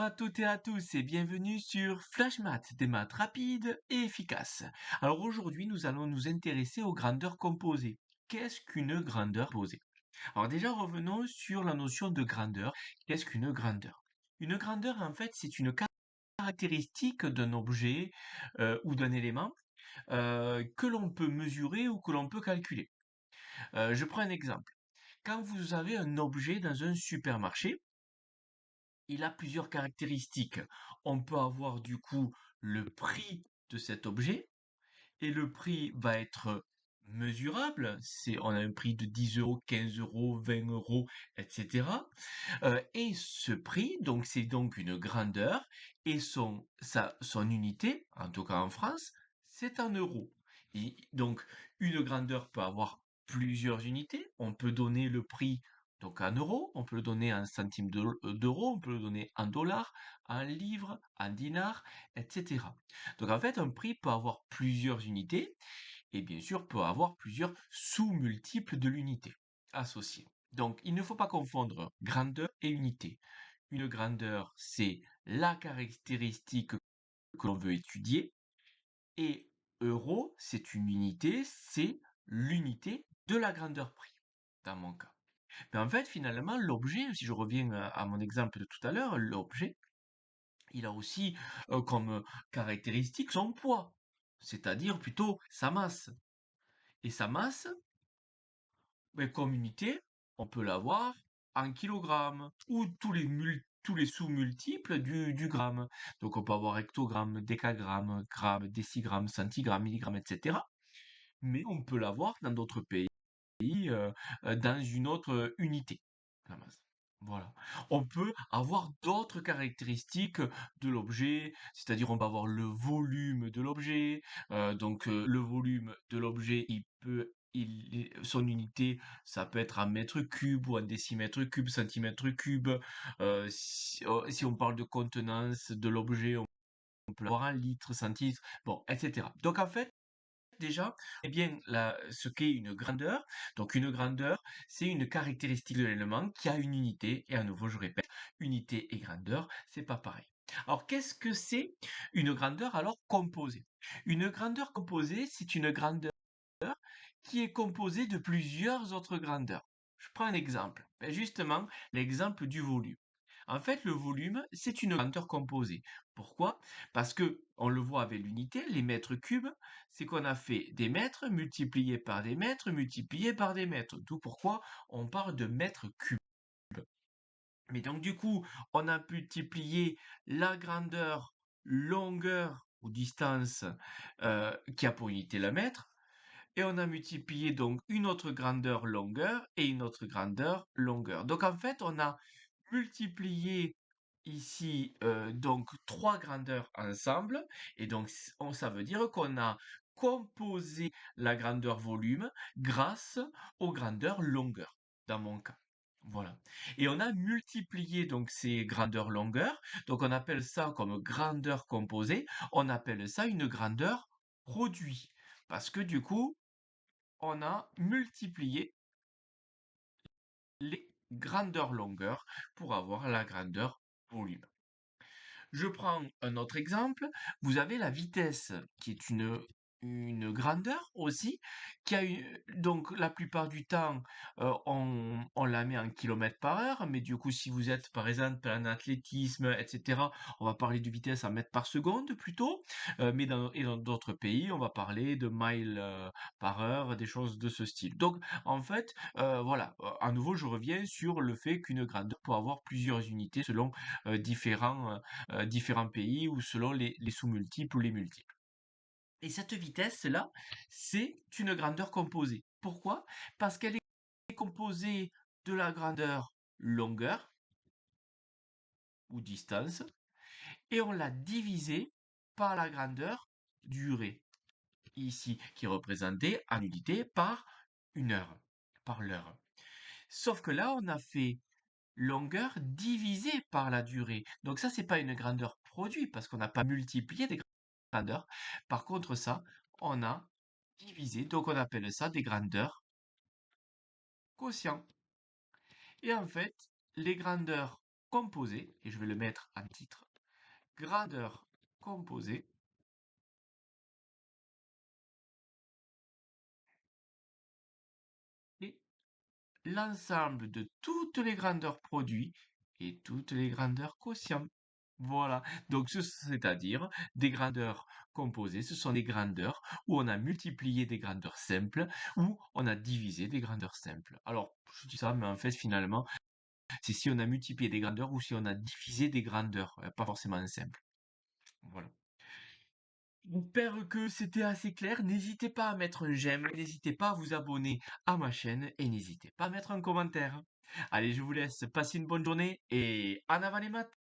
à toutes et à tous et bienvenue sur Flash Maths, des maths rapides et efficaces. Alors aujourd'hui, nous allons nous intéresser aux grandeurs composées. Qu'est-ce qu'une grandeur composée? Alors déjà, revenons sur la notion de grandeur. Qu'est-ce qu'une grandeur? Une grandeur, en fait, c'est une caractéristique d'un objet ou d'un élément que l'on peut mesurer ou que l'on peut calculer. Je prends un exemple. Quand vous avez un objet dans un supermarché, il a plusieurs caractéristiques. On peut avoir du coup le prix de cet objet et le prix va être mesurable. On a un prix de 10 euros, 15 euros, 20 euros, etc. Et ce prix, donc c'est donc une grandeur et son unité, en tout cas en France, c'est en euros. Et donc une grandeur peut avoir plusieurs unités. On peut donner le prix donc en euros, on peut le donner en centimes d'euros, on peut le donner en dollars, en livres, en dinars, etc. Donc en fait, un prix peut avoir plusieurs unités et bien sûr peut avoir plusieurs sous-multiples de l'unité associés. Donc il ne faut pas confondre grandeur et unité. Une grandeur, c'est la caractéristique que l'on veut étudier et euro, c'est une unité, c'est l'unité de la grandeur prix, dans mon cas. Mais en fait, finalement, l'objet, si je reviens à mon exemple de tout à l'heure, l'objet, il a aussi comme caractéristique son poids, c'est-à-dire plutôt sa masse. Et sa masse, ben, comme unité, on peut l'avoir en kilogrammes ou tous les sous-multiples du gramme. Donc on peut avoir hectogramme, décagramme, gramme, décigramme, centigramme, milligramme, etc. Mais on peut l'avoir dans d'autres pays dans une autre unité, la masse. Voilà. On peut avoir d'autres caractéristiques de l'objet, c'est-à-dire on peut avoir le volume de l'objet. Le volume de l'objet, son unité, ça peut être en mètres cubes ou en décimètres cubes, centimètres cubes. Si on parle de contenance de l'objet, on peut l'avoir en litres, centilitres, bon, etc. Donc en fait, déjà, eh bien, ce qu'est une grandeur. Donc, une grandeur, c'est une caractéristique de l'élément qui a une unité. Et à nouveau, je répète, unité et grandeur, c'est pas pareil. Alors, qu'est-ce que c'est une grandeur alors composée? Une grandeur composée, c'est une grandeur qui est composée de plusieurs autres grandeurs. Je prends un exemple. Ben, justement, l'exemple du volume. En fait, le volume, c'est une grandeur composée. Pourquoi? Parce que on le voit avec l'unité, les mètres cubes, c'est qu'on a fait des mètres multipliés par des mètres multipliés par des mètres. D'où pourquoi on parle de mètres cubes. Mais donc du coup, on a multiplié la grandeur, longueur ou distance qui a pour unité le mètre, et on a multiplié donc une autre grandeur longueur et une autre grandeur longueur. Donc en fait, on a multiplié ici donc trois grandeurs ensemble et donc ça veut dire qu'on a composé la grandeur volume grâce aux grandeurs longueur dans mon cas. Voilà. Et on a multiplié donc ces grandeurs longueurs. Donc on appelle ça comme grandeur composée. On appelle ça une grandeur produit. Parce que du coup, on a multiplié les grandeurs longueurs pour avoir la grandeur volume. Je prends un autre exemple. Vous avez la vitesse, qui est une grandeur aussi, donc la plupart du temps, on la met en kilomètres par heure, mais du coup, si vous êtes par exemple en athlétisme, etc., on va parler de vitesse en mètres par seconde plutôt, mais dans d'autres pays, on va parler de miles par heure, des choses de ce style. Donc, en fait, voilà, à nouveau, je reviens sur le fait qu'une grandeur peut avoir plusieurs unités selon différents pays ou selon les sous-multiples ou les multiples. Et cette vitesse-là, c'est une grandeur composée. Pourquoi? Parce qu'elle est composée de la grandeur longueur ou distance et on l'a divisée par la grandeur durée, ici qui est représentée en unité par une heure, par l'heure. Sauf que là, on a fait longueur divisée par la durée. Donc ça, c'est pas une grandeur produit parce qu'on n'a pas multiplié des grandeurs. Par contre, ça, on a divisé. Donc on appelle ça des grandeurs quotients. Et en fait, les grandeurs composée, et je vais le mettre en titre, grandeur composée, et l'ensemble de toutes les grandeurs produits et toutes les grandeurs quotients. Voilà. Donc, c'est-à-dire des grandeurs composées, ce sont des grandeurs où on a multiplié des grandeurs simples, ou on a divisé des grandeurs simples. Alors, je dis ça, mais en fait, finalement, c'est si on a multiplié des grandeurs ou si on a divisé des grandeurs, pas forcément simples. Voilà. J'espère que c'était assez clair. N'hésitez pas à mettre un j'aime, n'hésitez pas à vous abonner à ma chaîne et n'hésitez pas à mettre un commentaire. Allez, je vous laisse. Passez une bonne journée et en avant les maths!